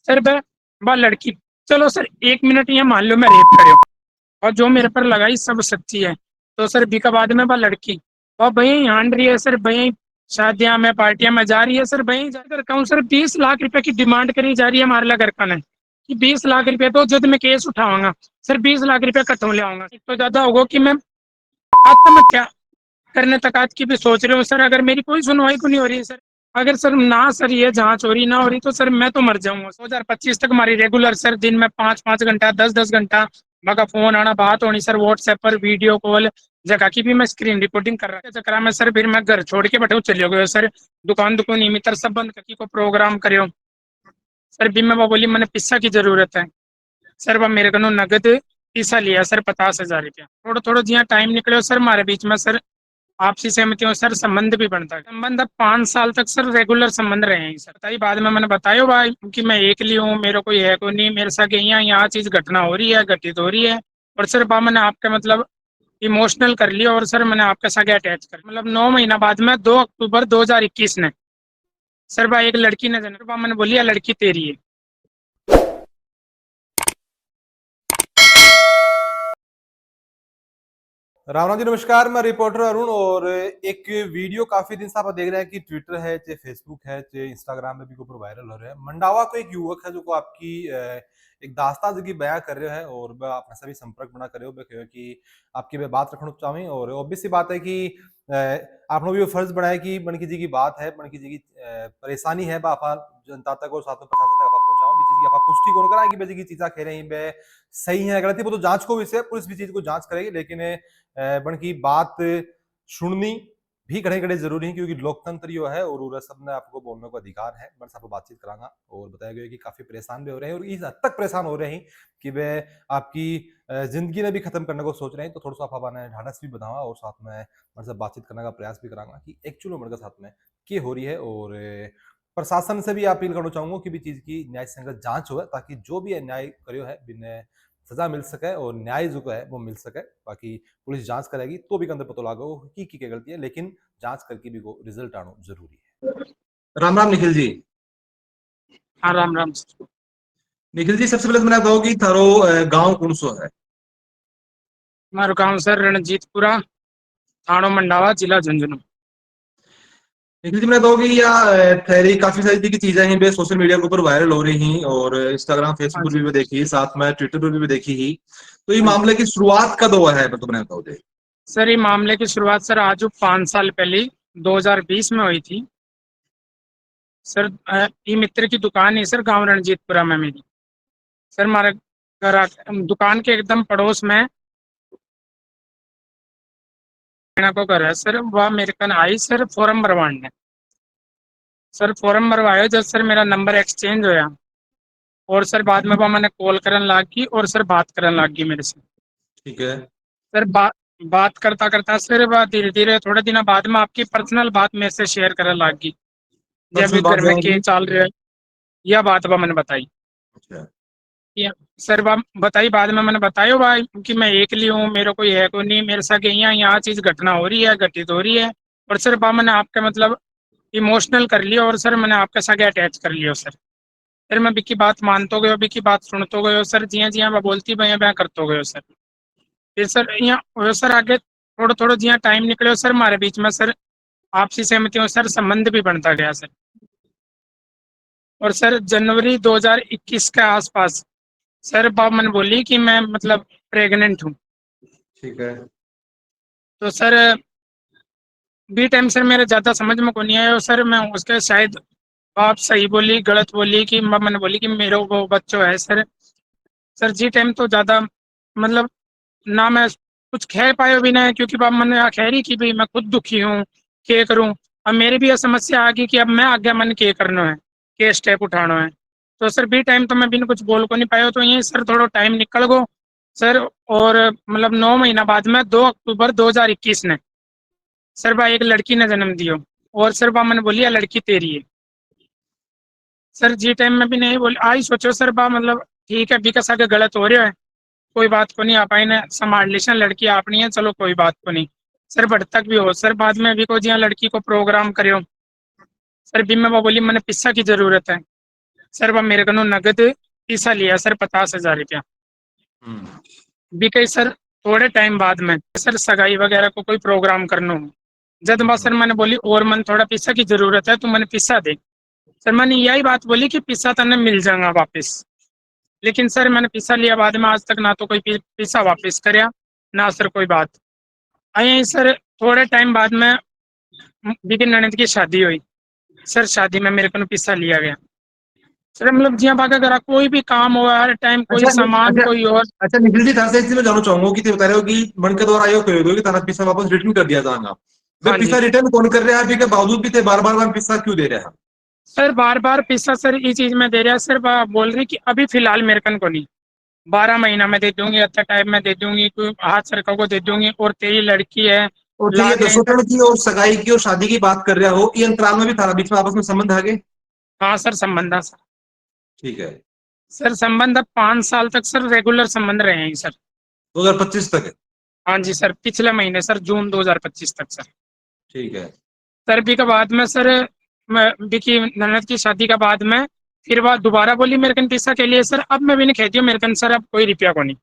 Sir वह लड़की, चलो सर 1 मिनट ये मान लो मैं रेप करे और जो मेरे पर लगाई सब सच्ची है, तो सर बीका बाद में वह लड़की और वही हांड रही है सर, वही शादियां में पार्टियां में जा रही है सर, वही जाकर कहूँ सर 20 लाख रुपए की डिमांड करी जा रही है हमारे लड़का का ने कि 20 लाख रुपए तो जब मैं केस उठाऊंगा सर 20 लाख रुपए कटो ले आऊंगा, तो ज्यादा होगा कि मैं आत्महत्या करने तक आज की भी सोच रहे हो सर, अगर मेरी कोई सुनवाई को नहीं हो रही है सर। अगर सर ना सर ये जांच हो रही ना हो रही तो सर मैं तो मर जाऊंगा। 2025 तक हमारी रेगुलर सर दिन में 5-5 घंटा 10-10 घंटा मगा फोन आना बात होनी सर, व्हाट्सएप पर वीडियो कॉल जगह की भी मैं स्क्रीन रिपोर्टिंग कर रहा था चक्रा में सर, फिर मैं घर छोड़ के बैठे चले गए सर, दुकान दुकान मित्र सब बंद करके को प्रोग्राम करो सर। भी मैं वो बोली मैंने पिस्सा की जरूरत है सर, वह मेरे को नगद पिस्सा लिया सर 50,000 रुपया, थोड़ा थोड़ा जिया टाइम निकले सर हमारे बीच में सर, आपसी सहमति हो सर संबंध भी बनता है, संबंध अब 5 साल तक सर रेगुलर संबंध रहे हैं सर। बताइए बाद में मैंने बताया भाई कि मैं एकली हूँ, मेरे कोई है कोई नहीं, मेरे साथ यहाँ चीज घटना हो रही है घटित हो रही है, और सर बा मैंने आपके मतलब इमोशनल कर लिया और सर मैंने आपके साथ अटैच कर, मतलब 9 महीना बाद में 2 अक्टूबर 2021 ने सर बा एक लड़की ने जनर बा मैंने बोली लड़की तेरी है। राम राम जी, नमस्कार। मैं रिपोर्टर अरुण। और एक वीडियो काफी दिन से आप देख रहे हैं कि ट्विटर है चाहे फेसबुक है चाहे इंस्टाग्राम में भी ऊपर वायरल हो रहा है। मंडावा को एक युवक है जो को आपकी एक दास्तान जिंदगी बयां कर रहे हैं और वह अपना सभी संपर्क बना कर रहे हो कहो कि आपकी वे बात रखना चाहें। और ऑब्वियस सी बात है कि आपने भी वो फर्ज बनाया कि बनकी जी की बात है, बनकी जी की परेशानी है बापा जनता तक और साथ में प्रशासन तक आप पहुंचाओ भी चीज की आप पुष्टि कौन करा कि बेजी की चीजा कह रही है सही है गलत है, वो तो जांच को विषय पुलिस भी चीज को जांच करेगी, लेकिन बन की बात सुननी भी कड़े कड़े जरूरी है क्योंकि लोकतंत्र जो है और सब ने आपको बोलने का अधिकार है। बस आपको बातचीत करांगा और बताया गया कि काफी परेशान भी हो रहे हैं और इस हद तक परेशान हो रहे हैं कि वे आपकी जिंदगी ने भी खत्म करने को सोच रहे हैं। तो थोड़ा सा आप ढाढ़स भी बतावा और साथ में मेरे साथ बातचीत करने का प्रयास भी करांगा कि एक्चुअली मेरे साथ में क्या हो रही है। और प्रशासन से भी अपील करना चाहूंगा कि भी चीज की न्याय संगत जांच हो ताकि जो भी अन्याय करो है बिना सजा मिल सके और न्याय जो है वो मिल सके। बाकी पुलिस जांच करेगी तो भी अंदर पता लागो की क्या गलती है, लेकिन जांच करके भी वो रिजल्ट आना जरूरी है। राम राम निखिल जी। हाँ राम राम। निखिल जी, सबसे पहले तो मैंने बताओ कि थारो गांव कौन सो है? हमारा गाँव सर रणजीतपुरा, थानो मंडावा, जिला झुंझुनू। निखिल जी, मैंने बताओ कि या थेरी काफी सारी की चीजें हैं सोशल मीडिया के ऊपर वायरल हो रही हैं और इंस्टाग्राम हाँ फेसबुक पर जी। भी देखी, साथ में ट्विटर पर भी देखी ही। तो ये हाँ जी मामले की शुरुआत कब हुआ है तो मैंने बताओ जी। सर, ये मामले की शुरुआत सर आज 5 साल पहले 2020 में हुई थी सर। ई मित्र की दुकान है सर गांव रणजीतपुरा में मेरी सर, हमारे दुकान के एकदम पड़ोस में को घर है सर, वह मेरे कन आई सर फॉर्म भरवाने, सर फॉर्म भरवाया जब सर मेरा नंबर एक्सचेंज होया और सर बाद में वह मैंने कॉल करन लाग गई और सर बात करन लाग गई मेरे से। ठीक है। सर बात करता करता सर वह धीरे धीरे थोड़े दिन बाद में आपकी पर्सनल बात मेरे से शेयर करने लाग गई, ये पर्सनल अभी बात घर में जान क्या जी। चल रहा है, यह बात वह मैंने बताई। अच्छा। सर बताई बाद में मैंने बताया भाई कि मैं एकली हूँ, मेरे कोई है कोई नहीं, मेरे साथ यहाँ चीज घटना हो रही है घटित हो रही है, और सर बा मैंने आपके मतलब इमोशनल कर लिया और सर मैंने आपके साथ अटैच कर लिया सर। फिर मैं बिकी बात मानते गयो, बिकी बात सुनते गयो सर, जिया जिया मैं बोलती मैं करते गयो सर। फिर सर यहाँ सर आगे थोड़ा थोड़ा जिया टाइम निकले सर हमारे बीच में सर, आपसी सहमति हो सर संबंध भी बनता गया सर। और सर जनवरी 2021 के आसपास सर बाप मैंने बोली कि मैं मतलब प्रेग्नेंट हूँ। ठीक है। तो सर बी टाइम सर मेरे ज्यादा समझ में को नहीं आया, और सर मैं उसके शायद बाप सही बोली गलत बोली कि मैंने बोली कि मेरे वो बच्चों है सर। सर जी टाइम तो ज्यादा मतलब ना मैं कुछ कह पाया भी नहीं, क्योंकि बाप मैंने खैरी की भी मैं खुद दुखी हूँ, क्या करूँ। अब मेरी भी यह समस्या आ गई कि अब मैं आगे मन के करना है, के स्टेप उठाना है। तो सर बी टाइम तो मैं बिन कुछ बोल को नहीं पाया, तो यही सर थोड़ा टाइम निकल गो सर। और मतलब 9 महीना बाद में 2 अक्टूबर 2021 ने सर बा एक लड़की ने जन्म दियो, और सर बा मैंने बोली लड़की तेरी है। सर जी टाइम में भी नहीं बोली, आई सोचो सर बा मतलब ठीक है बिका सागे गलत हो रहा है, कोई बात को नहीं, आप ने संभाल ली लड़की आपनी है, चलो कोई बात को नहीं। सर बट तक भी हो सर बाद में भी को जिया लड़की को प्रोग्राम करो सर, भी मैं वो बोली मैंने पिस्सा की जरूरत है सर वह मेरे को नगद पैसा लिया सर 50,000 रुपया। हम्म। भी कई सर थोड़े टाइम बाद में सर सगाई वगैरह को कोई प्रोग्राम करना हो, जब बस हम्म। सर मैंने बोली और मन थोड़ा पैसा की जरूरत है तो मैंने पैसा दे। सर मैंने यही बात बोली कि पैसा तने मिल जाएगा वापस। लेकिन सर मैंने पैसा लिया बाद में, आज तक ना तो कोई पैसा वापस करया, ना सर कोई बात। आई सर थोड़े टाइम बाद में बिकी ननद की शादी हुई। सर शादी में मेरे को पैसा लिया गया। सर मतलब जिया बात अगर कोई भी काम हो हर टाइम कोई अच्छा सामान अच्छा कोई और। अच्छा निखिल जी, थाने से एक चीज मैं जानना चाहूंगा कि बता रहे हो कि मन के द्वारा आयो कहो कि तारा पैसा वापस रिटर्न कर दिया जाएगा। वे हाँ जी। पैसा रिटर्न कौन कर रहा है अभी के बावजूद भी थे बार बार पैसा क्यों दे रहा है? सर बार बार पैसा सर ये चीज में दे रहा सर, बोल रही कि अभी फिलहाल मेरे कन को नहीं, 12 महीना में दे दूंगी, अच्छा टाइम में दे दूंगी, कोई हाथ सरका को दे दूंगी, और तेरी लड़की है और जो ये लाग रहे हैं सर। दसों की और सगाई की और शादी की बात कर रहा हो, ये अंतराल में भी थारा बीच में आपस में संबंध आ गए? हाँ सर संबंध है सर। ठीक है। सर संबंध अब 5 साल तक सर रेगुलर संबंध रहे हैं सर। 2025 तक है? हाँ जी सर, पिछले महीने सर जून 2025 तक सर। ठीक है। सर बी के बाद में सर बी की ननद की शादी का बाद में फिर वह दोबारा बोली मेरे कन पैसा के लिए सर। अब मैं भी नहीं कहती हूँ मेरे कन सर अब कोई रुपया को नहीं।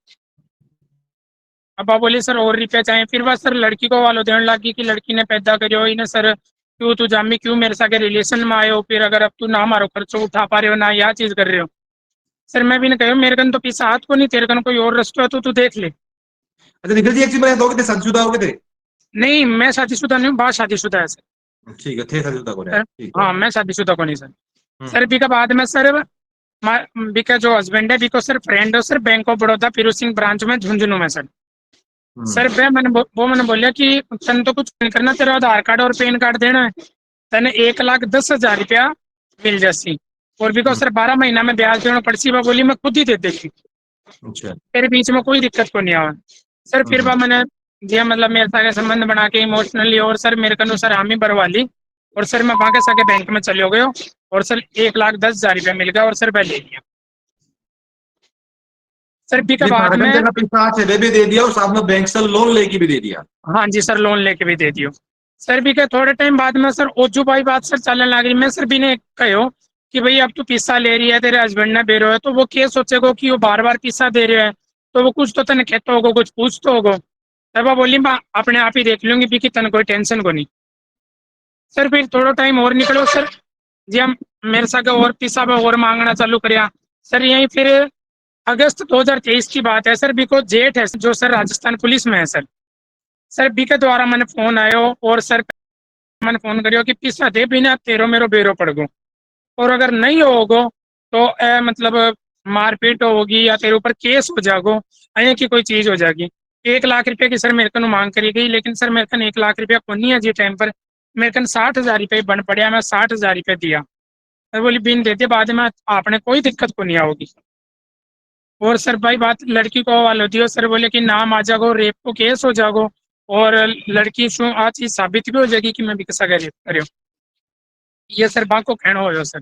अब आप बोली सर और रुपया चाहिए, फिर वह सर लड़की को वालो देने लगी कि लड़की ने पैदा करियो इन्हें सर, क्यों तू जामी क्यों मेरे साथ रिलेशन में आयो, फिर अगर अब तू ना मारो खर्चो उठा पा रहे हो ना यह चीज कर रहे हो। सर मैं भी नहीं कहो मेरे कन तो पैसा हाथ को नहीं, तेरे कन कोई और रस्तो है तो तू देख ले। अच्छा निखिल जी, एक चीज मैं बताओ कि शादीशुदा हो गए थे? नहीं मैं शादीशुदा नहीं हूँ, बात शादीशुदा है सर। ठीक है, थे शादीशुदा को रहे, सर ठीक है। हाँ मैं शादीशुदा को नहीं सर। सर हम्म। बी का बाद में सर बी का जो हस्बैंड है बी को सर फ्रेंड है sir bank of Baroda Firoz Singh branch में झुंझुनू में सर। हम्म। सर वो मैंने बोलिया कि तन तो कुछ नहीं करना, तेरा आधार कार्ड और पैन कार्ड देना है, तने 1,10,000 रुपया मिल जासी, और भी को हम्म। सर 12 महीना में ब्याज देना पड़सी। वह बोली मैं खुद ही दे देगी, अच्छा। तेरे बीच में कोई दिक्कत को नहीं आवा। सर फिर हम्म। वह मैंने दिया मतलब मेरे साथ संबंध बना के इमोशनली, और सर मेरे को सर हामी भरवा ली, और सर मैं वहां के साके बैंक में चले गए, और सर 1,10,000 रुपया मिल गया, और सर वह ले लिया। सर बी के ये बाद थारकन में तेरा पैसा चले भी दे दिया और साथ में बैंक से लोन लेके भी दे दिया? हाँ जी सर लोन लेके भी दे दियो। सर भी के थोड़े टाइम बाद में सर ओजू भाई बात सर चलने लग रही, मैं सर भी ने कहो कि भाई अब तू पैसा ले रही है तेरे हस्बैंड ने दे रहे हो, तो वो क्या सोचेगा कि वो बार बार पैसा दे रहे हैं, तो वो कुछ तो तने कहता होगा कुछ पूछ तो होगा। तब वो बोली मैं अपने आप ही देख लूंगी भी कि तन कोई टेंशन को नहीं। सर फिर थोड़ा टाइम और निकलो सर, जी हम मेरे साथ और पैसा और मांगना चालू करिया। सर यही फिर अगस्त 2023 की बात है सर, बी को जेठ है जो सर राजस्थान पुलिस में है सर। सर बी के द्वारा मैंने फोन आयो, और सर मैंने फोन करियो कि पैसा दे बिना तेरो मेरो बेरो पड़ गो, और अगर नहीं होगो तो मतलब मारपीट होगी या तेरे ऊपर केस हो जागो, अये की कोई चीज हो जाएगी। 1 लाख रुपए की सर मेरे को मांग करी गई, लेकिन सर मेरे को 1 लाख रुपया को नहीं है जी टाइम पर। मेरे को 60,000 रुपये बन पड़ा, मैं 60,000 रुपये दिया। मैं बोली बिन देते बाद में आपने कोई दिक्कत को नहीं आओगी। और सर भाई बात लड़की को वाल होती है, सर बोले कि नाम आ जागो रेप को केस हो जागो, और लड़की शू आ चीज साबित भी हो जाएगी कि मैं भी किसा का रेप करो। ये सर बा को कहना हो सर।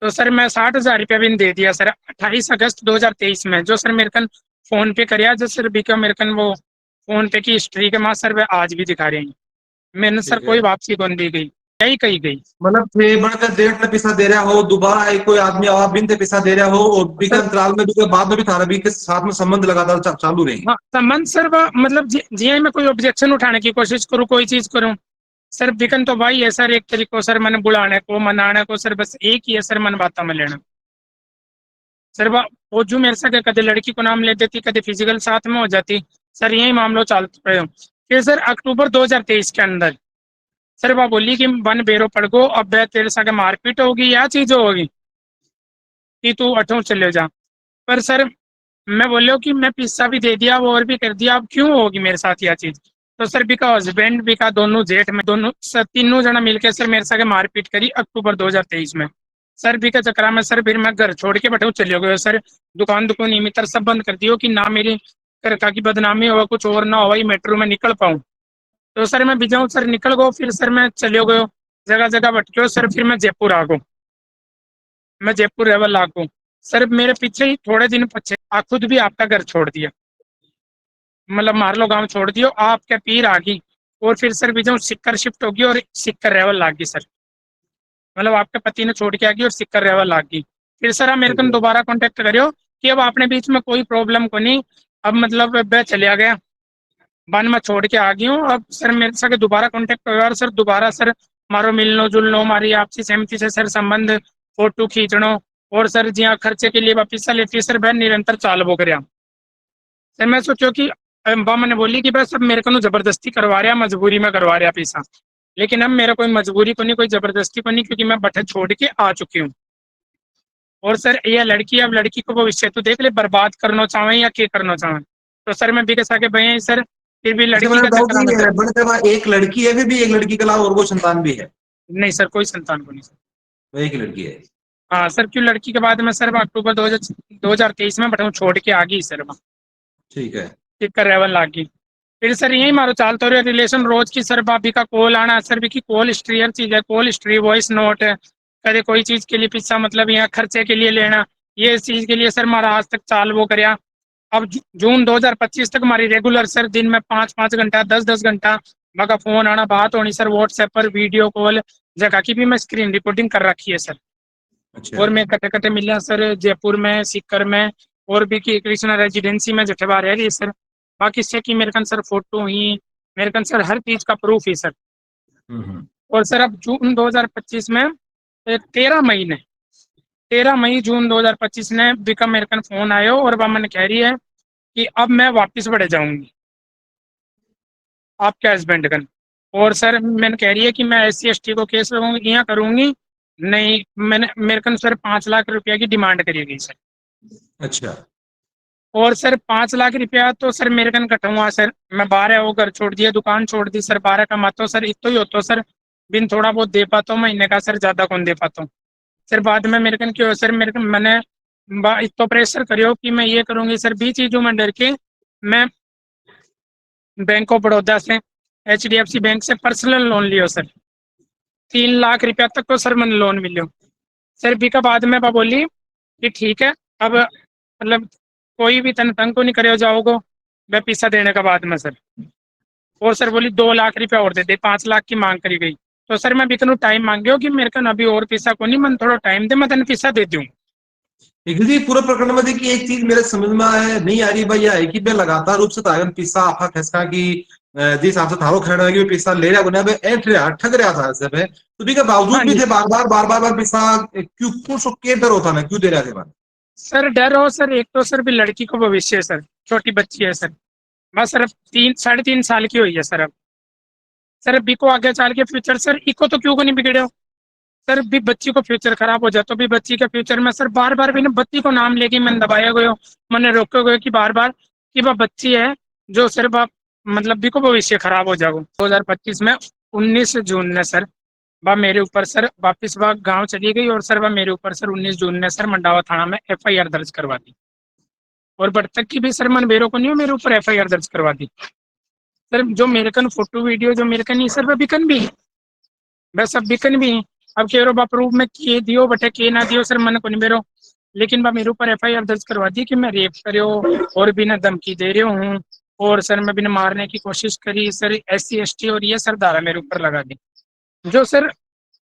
तो सर मैं 60,000 रुपया भी दे दिया सर 28 अगस्त 2023 में, जो सर मेरे कन फोन पे कर जो सर भी का मेरे कन वो फोन पे की हिस्ट्री के माँ सर वे आज भी दिखा रहे हैं। मैंने सर ठीक है। कोई वापसी कौन दी गई, यही कही गई। मतलब थे बढ़कर डेढ़ में पैसा दे रहा हो, दोबारा एक कोई आदमी आवा बिन ते पैसा दे रहा हो, और बीके सर अंतराल में भी के बाद में भी थारा भी के साथ में संबंध लगातार चालू रहेंगे? हाँ संबंध सर मतलब जी मैं कोई ऑब्जेक्शन उठाने की कोशिश करूँ कोई चीज करूँ, सर बिकन तो भाई है सर एक तरीको सर मैंने बुलाने को मनाने को सर बस एक ही है सर मन बात में लेना। सर वो जो मेरे साथ कदे लड़की को नाम ले देती कदे फिजिकल साथ में हो जाती, सर यही मामला चलते रहे। फिर सर अक्टूबर 2023 के अंदर सर वह बोली कि वन बेरो पड़ गो, अब तेरे साथ मारपीट होगी या चीज होगी कि तू अठों चले जा। पर सर मैं बोलो कि मैं पिस्सा भी दे दिया वो और भी कर दिया, अब क्यों होगी मेरे साथ यह चीज। तो सर बिका हस्बैंड बिका दोनों जेठ में दोनों सर तीनों जना मिलकर सर मेरे साथ मारपीट करी अक्टूबर 2023 में। सर बी का चक्रा में सर फिर मैं घर छोड़ के बैठे चले गए सर, दुकान दुकान मित्र सब बंद कर दियो कि ना मेरी घर का की बदनामी हो कुछ और ना हो मेट्रो में निकल पाऊँ। तो सर मैं बिजाऊ सर निकल गो, फिर सर मैं चले गयो जगह जगह भटक्यो सर, फिर मैं जयपुर आ गो, मैं जयपुर रहवा लागू। सर मेरे पीछे ही थोड़े दिन पीछे आ खुद भी आपका घर छोड़ दिया, मतलब मार लो गांव छोड़ दियो आपके पीर आ गई, और फिर सर भी जो सिक्कर शिफ्ट होगी और सिक्कर रेवल लाग गई सर, मतलब आपके पति ने छोड़ के आ गई और सिक्कर रेवल लाग गई। फिर सर आप मेरे ठीक को है। दोबारा कांटेक्ट करियो कि अब आपने बीच में कोई प्रॉब्लम को नहीं, अब मतलब मैं चलिया गया बन मैं छोड़ के आ गई हूँ, अब सर मेरे से दोबारा कांटेक्ट करो और सर दोबारा सर मारो मिलनो जुलनो मारी आपसी सहमति से सर संबंध फोटो खींचनो और सर जिया खर्चे के लिए वापिस लेती सर वह निरंतर चाल वो कर सर मैं सोचो कि बा मैंने बोली कि बस अब मेरे को जबरदस्ती करवा रहा मजबूरी में करवा रहा पैसा, लेकिन अब मेरा कोई मजबूरी को नहीं कोई जबरदस्ती को नहीं, क्योंकि मैं बठे छोड़ के आ चुकी हूँ। और सर ये लड़की अब लड़की को भविष्य तो देख ले बर्बाद करना चाहे या क्या करना चाहे, तो सर मैं भी कैसा के भैया सर फिर भी अच्छा, लड़की मेरा का डाउट चक्कर में ये सर। है, बड़े साहब एक लड़की है, फिर भी एक लड़की के अलावा और वो संतान भी है? नहीं सर कोई संतान को नहीं सर। वो एक ही लड़की है। हाँ सर क्यों लड़की के बाद में सर अक्टूबर 2023 में बटाऊ छोड़ के आ गई सर वहाँ ठीक है। कर रेवल लाग गई। फिर सर यही मारो चाल तो रिलेशन रोज की सर भाभी का कॉल आना सर भी की कॉल हिस्ट्री हर चीज है, कॉल हिस्ट्री वॉइस नोट है, कदे कोई चीज के लिए पिस्सा मतलब यहाँ खर्चे के लिए लेना ये इस चीज के लिए सर हमारा आज तक चाल वो करया। अब जून 2025 तक हमारी रेगुलर सर दिन में 5-5 घंटा 10-10 घंटा मगा फोन आना बात होनी सर व्हाट्सएप पर वीडियो कॉल जगह की भी मैं स्क्रीन रिकॉर्डिंग कर रखी है सर। अच्छा। और मैं कटे कटे मिलिया सर जयपुर में सीकर में और भी की कृष्णा रेजिडेंसी में जठेवा रह रही है सर। बाकी से की मेरे कन सर फोटो ही मेरे कन सर हर चीज का प्रूफ ही सर। हम्म। और सर अब जून 2025 में 13 मई ने 13 मई जून 2025 ने बिका मेरे कन फोन आयो और वह मैंने कह रही है कि अब मैं वापस बढ़ जाऊंगी आपके हस्बैंड कन। और सर मैंने कह रही है कि मैं SC ST को केस लगाऊंगी यहाँ करूंगी नहीं, मैंने मेरे कन सर 5 लाख रुपया की डिमांड करी गई सर। अच्छा। और सर 5 लाख रुपया तो सर मेरे कन कटूंगा सर, मैं बाहर है वो घर छोड़ दिया दुकान छोड़ दी सर, बारह कमाता सर इतो ही होता सर बिन थोड़ा बहुत दे पाता हूँ महीने का सर, ज्यादा कौन दे पाता हूँ सर। बाद में मेरे कन क्यों सर मेरे कन मैंने इतो प्रेशर करियो कि मैं ये करूंगी सर भी चीजों में डर के मैं बैंक ऑफ बड़ौदा से HDFC बैंक से पर्सनल लोन लियो सर, 3 लाख रुपया तक को सर मैंने लोन मिलियो सर। भी का बाद में बोली कि ठीक है अब मतलब कोई भी तन तंग को नहीं करे जाओगे वह पैसा देने के बाद में सर। और सर बोली 2 लाख रुपया और दे 5 लाख की मांग करी गई। तो सर मैं बिकनू टाइम मांगियो कि मेरे को अभी और पैसा को नहीं मन थोड़ा टाइम दे मैं तेन पैसा दे दूँ। लेकिन जी पूरा प्रकरण में देखिए एक चीज मेरे समझ में नहीं आ रही भाई, यह है कि मैं लगातार रूप से तागन पिस्सा आपा खसका की जिस हिसाब से थारो खड़ा है कि पिस्सा ले रहा बना एंट रहा ठग रहा था सब है, तो भी के हाँ बावजूद भी जी थे बार बार पिस्सा क्यों कुछ के डर होता ना क्यों दे रहा थे बार? सर डर हो सर एक तो सर भी लड़की को भविष्य है सर, छोटी बच्ची है सर, बस सर अब 3-3.5 साल की हुई है सर। अब सर बी को आगे चल के फ्यूचर सर इको तो क्यों को नहीं बिगड़े हो सर, भी बच्ची को फ्यूचर खराब हो जाए तो भी बच्ची के फ्यूचर में सर बार बार भी ना बच्ची को नाम लेके मैंने दबाया गयो मैंने रोके गए कि बार बार कि वह बच्ची है जो सिर्फ आप मतलब भी को भविष्य खराब हो जाओ। 2025 में 19 जून ने सर वह मेरे ऊपर सर वापिस वह गांव चली गई और सर वह मेरे ऊपर सर 19 जून ने सर मंडावा थाना में FIR दर्ज करवा दी। और बर्तक की भी सर मन बेरो को नहीं हो मेरे ऊपर FIR दर्ज करवा दी सर। जो मेरे कन फोटो वीडियो जो मेरे कन नहीं सर वह बिकन भी बस अब बिकन भी अब कह रो बाप रूप में के दियो बटे के ना दियो सर मन को नहीं मेरो, लेकिन बा मेरे ऊपर FIR दर्ज करवा दी कि मैं रेप करो और बिना धमकी दे रही हूँ और सर मैं बिना मारने की कोशिश करी सर SC ST और ये सर धारा मेरे ऊपर लगा दी जो सर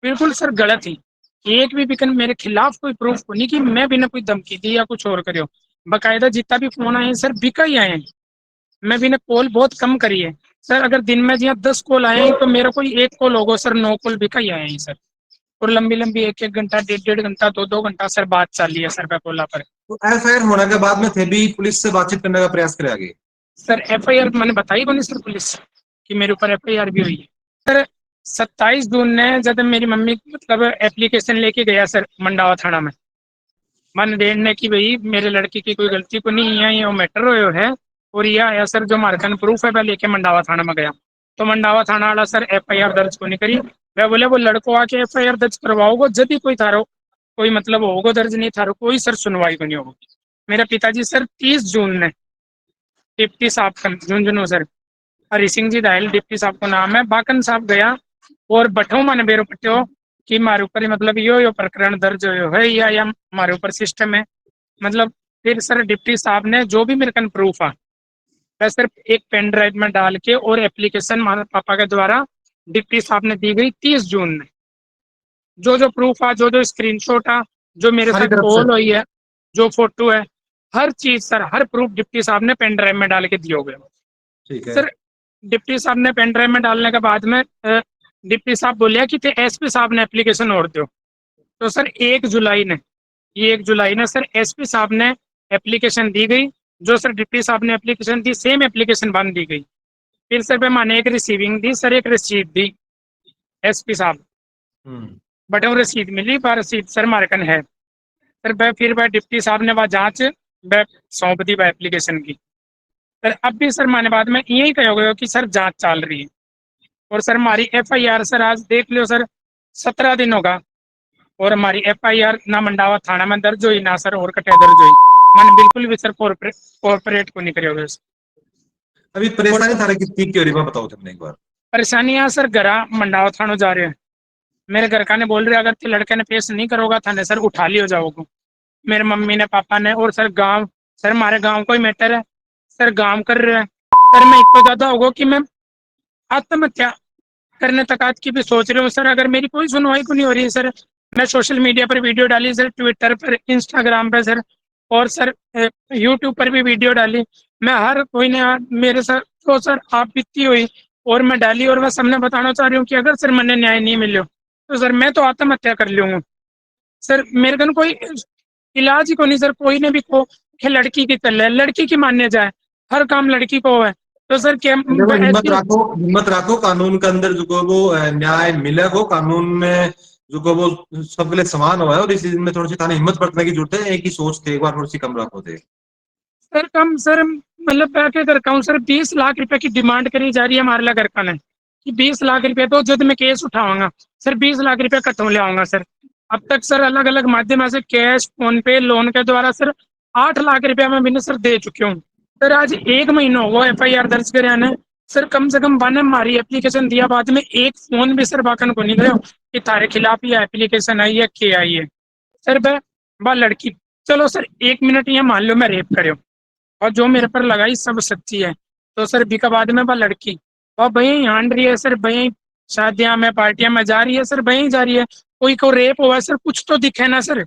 बिल्कुल सर गलत ही। एक भी बिकन मेरे खिलाफ कोई प्रूफ को नहीं कि मैं बिना कोई धमकी दी या कुछ और करो, बकायदा जितना भी फोन आए सर बिका ही आए हैं। मैं बिना कॉल बहुत कम करी है सर, अगर दिन में जहाँ 10 कॉल आए हैं तो मेरा कोई एक कॉल होगा सर, 9 कॉल बिका ही आए हैं सर। और लंबी लंबी 1-1 घंटा 1.5-1.5 घंटा 2-2 घंटा सर बात चल रही है सर पेपोला पर। तो FIR होने के बाद में थे भी पुलिस से बातचीत करने का प्रयास करे आगे? सर FIR मैंने बताई को नहीं सर पुलिस कि मेरे ऊपर FIR भी हुई है सर। 27 जून ने जब मेरी मम्मी मतलब एप्लीकेशन लेके गया सर मंडावा थाना में मन देने की भाई मेरे लड़की की कोई गलती को नहीं है, ये मैटर हो है और ये आया सर जो मारकन प्रूफ है वह लेके मंडावा थाना में गया तो मंडावा थाना वाला सर FIR दर्ज को नहीं करी। वह बोले वो लड़को आके FIR दर्ज करवाओगे जब भी कोई थारो कोई मतलब होगा दर्ज नहीं थारो कोई सर सुनवाई को नहीं होगी। मेरे पिताजी सर 30 जून ने डिप्टी साहब का झुंझुनू सर हरि सिंह जी दायल डिप्टी साहब को नाम है बाकन साहब गया और बठो मन बेरो पट्यो कि मारे ऊपर ही मतलब यो प्रकरण दर्ज हो है या हमारे ऊपर सिस्टम है मतलब। फिर सर डिप्टी साहब ने जो भी मेरे कन प्रूफ आ वह सिर्फ एक पेन ड्राइव में डाल के और एप्लीकेशन हमारे पापा के द्वारा डिप्टी साहब ने दी गई 30 जून में जो जो प्रूफ आ जो जो स्क्रीनशॉट आ जो मेरे हमारी साथ तरफ से। कॉल हुई है, जो फोटो है, हर चीज सर, हर प्रूफ डिप्टी साहब ने पेन ड्राइव में डाल के दिए हुए हैं। ठीक है। सर डिप्टी साहब ने पेन ड्राइव में डालने के बाद में डिप्टी साहब बोलिया कि ते एसपी साहब ने एप्लीकेशन और दो। तो सर 1 जुलाई ने, ये 1 जुलाई ने सर एसपी साहब ने एप्लीकेशन दी गई। जो सर डिप्टी साहब ने एप्लीकेशन दी, सेम एप्लीकेशन बन दी गई। फिर सर पे मैंने एक रिसीविंग दी सर, एक रिसीट दी एसपी साहब, हम्म। बट वो रसीद मिली, पर रसीद सर हमारे कन है। सर वह फिर वह डिप्टी साहब ने वह जांच वह सौंप दी वह एप्लीकेशन की। सर अब भी सर मैंने बाद में यही कहोगे कि सर जांच चल रही है। और सर हमारी एफआईआर सर आज देख लो सर, 17 दिन होगा, और हमारी एफआईआर ना मंडावा थाना में दर्ज हुई, ना सर और कटे दर्ज हुई। मैंने बिल्कुल भी सर कोऑपरेट को नहीं करे होगे। अभी और परेशानी सर थारे कितनी की हो रही है बताओ तुमने एक बार। परेशानियां सर घरा मंडावा थानो जा रहे हैं। मेरे घर का ने बोल रहे अगर ते लड़के ने पेश नहीं करोगा थाने सर उठा लियो जाओगे। मेरे मम्मी ने पापा ने, और सर गांव, सर हमारे गांव को ही मैटर है। सर गांव कर रहे हैं सर, मैं इतना ज्यादा होगा कि मैं आत्महत्या करने तक आज की भी सोच रहे हूँ सर, अगर मेरी कोई सुनवाई को नहीं हो रही है सर। मैं सोशल मीडिया पर वीडियो डाली सर, ट्विटर पर, इंस्टाग्राम पर सर, और सर यूट्यूब पर भी वीडियो डाली। मैं हर कोई ने मेरे सर तो सर आप बीती हुई, और मैं डाली, और मैं सबने बताना चाह रही हूँ कि अगर सर मैंने न्याय नहीं मिलो तो सर मैं तो आत्महत्या कर लूंगा। सर मेरे कन कोई इलाज ही को नहीं सर, कोई ने भी को कि लड़की की तल्ले है, लड़की की मान्य जाए, हर काम लड़की को है। तो सर क्या देखो हिम्मत ऐसी। रखो, हिम्मत रखो, कानून के अंदर जो को वो न्याय मिलेगा, कानून में जो को वो सबके लिए समान हुआ है, और इस चीज में थोड़ी सी थाने हिम्मत बरतने की जरूरत है। एक ही सोच थे, एक बार थोड़ी सी कम रखो थे। सर कम सर, मतलब मैं क्या कर हूँ सर, 20 लाख रुपए की डिमांड करी जा रही है हमारे घर का ने, कि 20 लाख रुपए तो जब मैं केस उठाऊंगा सर 20 लाख रुपए कटो ले आऊंगा सर। अब तक सर अलग अलग माध्यम से कैश, फोन पे, लोन के द्वारा सर 8 लाख रुपया मैं मैंने सर दे चुके हूँ। सर आज 1 महीना हुआ एफआईआर दर्ज करे आने। सर कम से कम वन हमारी एप्लीकेशन दिया, बाद में एक फोन भी सर बाकन को नहीं गयो कि तारे खिलाफ ये एप्लीकेशन आई है, के आई है। सर वह लड़की, चलो सर 1 मिनट ये मान लो मैं रेप करे, और जो मेरे पर लगाई सब सच्ची है, तो सर बीका बाद में वह लड़की वह वही हांड रही है सर, वही शादियां में पार्टियां में जा रही है सर, वही जा रही है। कोई को रेप हुआ है सर, कुछ तो दिखे ना सर,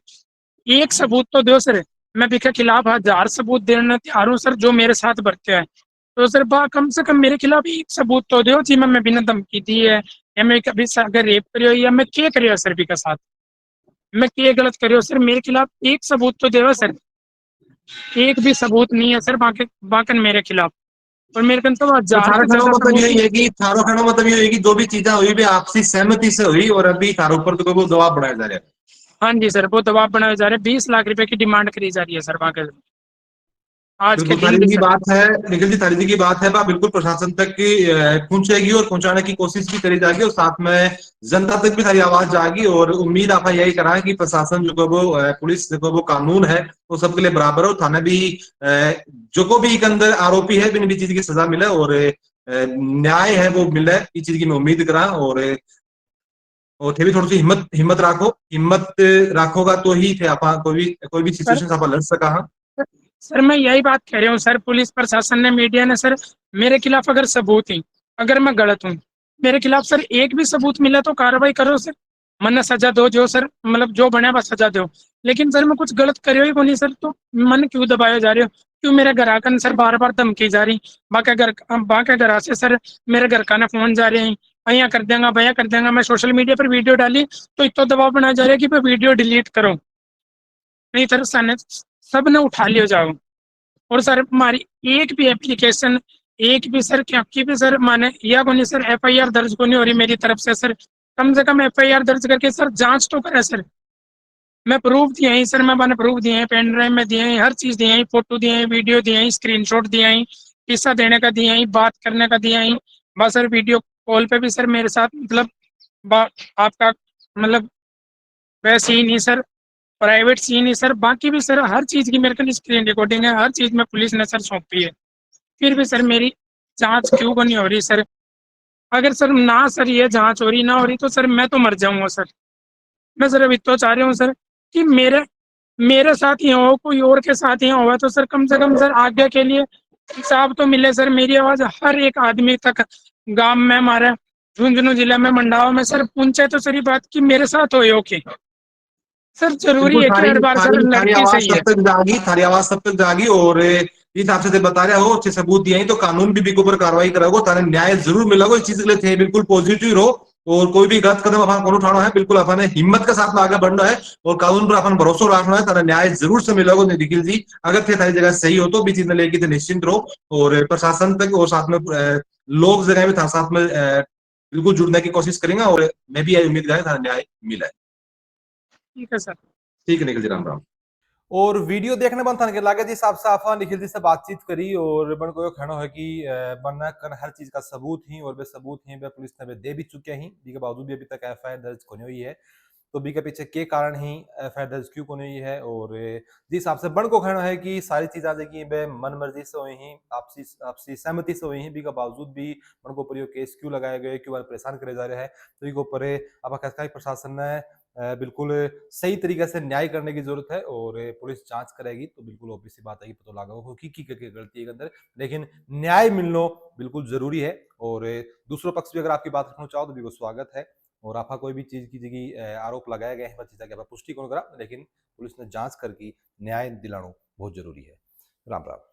एक सबूत तो दो सर। मैं बीके खिलाफ 1000 सबूत देने तैयार हूँ सर, जो मेरे साथ बरते हैं। तो सर बा कम से कम मेरे खिलाफ एक सबूत तो दो जी, मैं बिना धमकी दी है, या मैं कभी अगर रेप करियो, या मैं क्या करियो सर बी के साथ, मैं क्या गलत करियो सर, मेरे खिलाफ एक सबूत तो देवा सर। एक भी सबूत नहीं है सर बाकी बाकन मेरे खिलाफ, और मेरे कन तो तो 1000 थारा से खानो ज्यादा मतलब सबूत यही ही। है कि थारो खानो मतलब ये है कि जो भी चीजें हुई भी आपसी सहमति से हुई, और अभी थारो ऊपर तो कोई वो दबाव बनाया जा रहा है। हाँ जी सर, वो दबाव बनाए जा रहे हैं, 20 लाख रुपए की डिमांड करी जा रही है सर बाकी आज के बिल्कुल दिन थारी भी जी की सर। बात है, निखिल जी थारी जी की बात है, बा बिल्कुल प्रशासन तक की पहुंचेगी, और पहुंचाने की कोशिश भी करी जाएगी, और साथ में जनता तक भी थारी आवाज जाएगी। और उम्मीद आप यही करा है कि प्रशासन जो को वो पुलिस जो को वो कानून है वो सबके लिए बराबर हो, थाने भी जो को भी एक अंदर आरोपी है बिन भी चीज की सजा मिले, और न्याय है वो मिले, इस चीज की मैं उम्मीद करा। और थे भी थोड़ी सी हिम्मत हिम्मत रखो, हिम्मत रखोगा तो ही थे आप कोई भी सर सिचुएशन आप लड़ सका। हाँ। सर मैं यही बात कह रहा हूँ सर, पुलिस प्रशासन ने, मीडिया ने सर मेरे खिलाफ अगर सबूत ही, अगर मैं गलत हूँ, मेरे खिलाफ सर एक भी सबूत मिला तो कार्रवाई करो सर, मन सजा दो, जो सर मतलब जो बने बस सजा दो। लेकिन सर मैं कुछ गलत करियो ही को नहीं सर, तो मन क्यों दबाए जा रहे हो, क्यों मेरे घर आकर सर बार बार धमकी जा रही। बाकी घर से सर मेरे घर का ना फोन जा रहे हैं, भैया कर देंगे, भैया कर देंगे। मैं सोशल मीडिया पर वीडियो डाली तो इतना दबाव बनाया जा रहा है कि मैं वीडियो डिलीट करूँ, नहीं सर सब ने उठा लियो जाओ। और सर हमारी एक भी एप्लीकेशन, एक भी सर क्योंकि भी सर माने या को नहीं सर एफआईआर दर्ज को नहीं हो रही मेरी तरफ से सर, कम से कम एफआईआर दर्ज करके सर जांच तो करे सर। मैं प्रूफ दिए हैं सर, मैंने प्रूफ दिए हैं, पेन ड्राइव में दिए हैं, हर चीज दिए हैं, फोटो दिए हैं, वीडियो दिए हैं, स्क्रीनशॉट दिए हैं, किस्सा देने का दिए हैं, बात करने का दिए हैं। बस सर वीडियो कॉल पे भी सर मेरे साथ मतलब आपका मतलब वैसे ही नहीं सर, प्राइवेट सीन ही सर, बाकी भी सर हर चीज की मेरे को स्क्रीन रिकॉर्डिंग है, हर चीज में पुलिस ने सर सौंपी है। फिर भी सर मेरी जांच क्यों को नहीं हो रही सर। अगर सर ना सर ये जांच हो रही ना हो रही तो सर मैं तो मर जाऊंगा सर। मैं सर अभी तो चाह रही हूँ सर कि मेरे मेरे साथ ही हो, कोई और के साथ ही हो तो सर कम से कम सर आगे के लिए इंसाफ तो मिले सर, मेरी आवाज हर एक आदमी तक, गांव में हमारे झुंझुनू जिला में मंडावा में सर पूछे तो सर ये बात की मेरे साथ हो, ओके। सर जरूरी बिल्कुल है कि थारी हर बार सर थारी थारी लड़की आवाज सही है। सब तक जागी, थारी आवाज सब तक जागी, और जिस हिसाब से ते बता रहे हो अच्छे सबूत दिए हैं, तो कानून भी बिको पर कार्रवाई करेगो, थाने न्याय जरूर मिलेगो। इस चीज के लिए थे बिल्कुल पॉजिटिव रहो, और कोई भी गलत कदम अपन को उठाना है, बिल्कुल अपन हिम्मत के साथ में आगे बढ़ना है, और कानून पर अपन भरोसा रखना है, थाने न्याय जरूर से मिलेगो निखिल जी। अगर थे थारी जगह सही हो तो भी चीज ने लेके निश्चिंत रहो, और प्रशासन तक और साथ में लोग जगह में था साथ में बिल्कुल जुड़ने की कोशिश करेंगे, और मैं भी यही उम्मीद करें थाने न्याय मिला है। ठीक है सर। ठीक है निखिल जी, राम राम। और वीडियो देखने बन था के लागे जिस हिसाब से आप निखिल जी से बातचीत करी, और बन को यो कहना है कि बनना कर हर चीज का सबूत ही, और वे सबूत ही वे पुलिस ने वे दे भी चुके हैं, के बावजूद भी अभी तक एफआईआर दर्ज नहीं हुई है। तो बी के पीछे के कारण ही एफआईआर दर्ज क्यों को नहीं है, और जिस हिसाब से बन को कहना है कि सारी चीजें देखिए वे मन मर्जी से हुई ही, आपसी आपसी सहमति से हुई ही, बी के बावजूद भी बन को ऊपर यो केस क्यों लगाए गए, क्यों परेशान करे जा रहे हैं, तो ये ऊपर अब कहता है प्रशासन ने बिल्कुल सही तरीके से न्याय करने की जरूरत है, और पुलिस जांच करेगी तो बिल्कुल ऑब्वियस सी बात है कि पता लगा हो कि गलती है के अंदर, लेकिन न्याय मिलना बिल्कुल जरूरी है। और दूसरों पक्ष भी अगर आपकी बात रखना चाहो तो बिल्कुल स्वागत है, और आपका कोई भी चीज की जगह आरोप लगाया गया है चीज की पुष्टि कौन करा, लेकिन पुलिस ने जांच करके न्याय दिलाना बहुत जरूरी है। राम राम।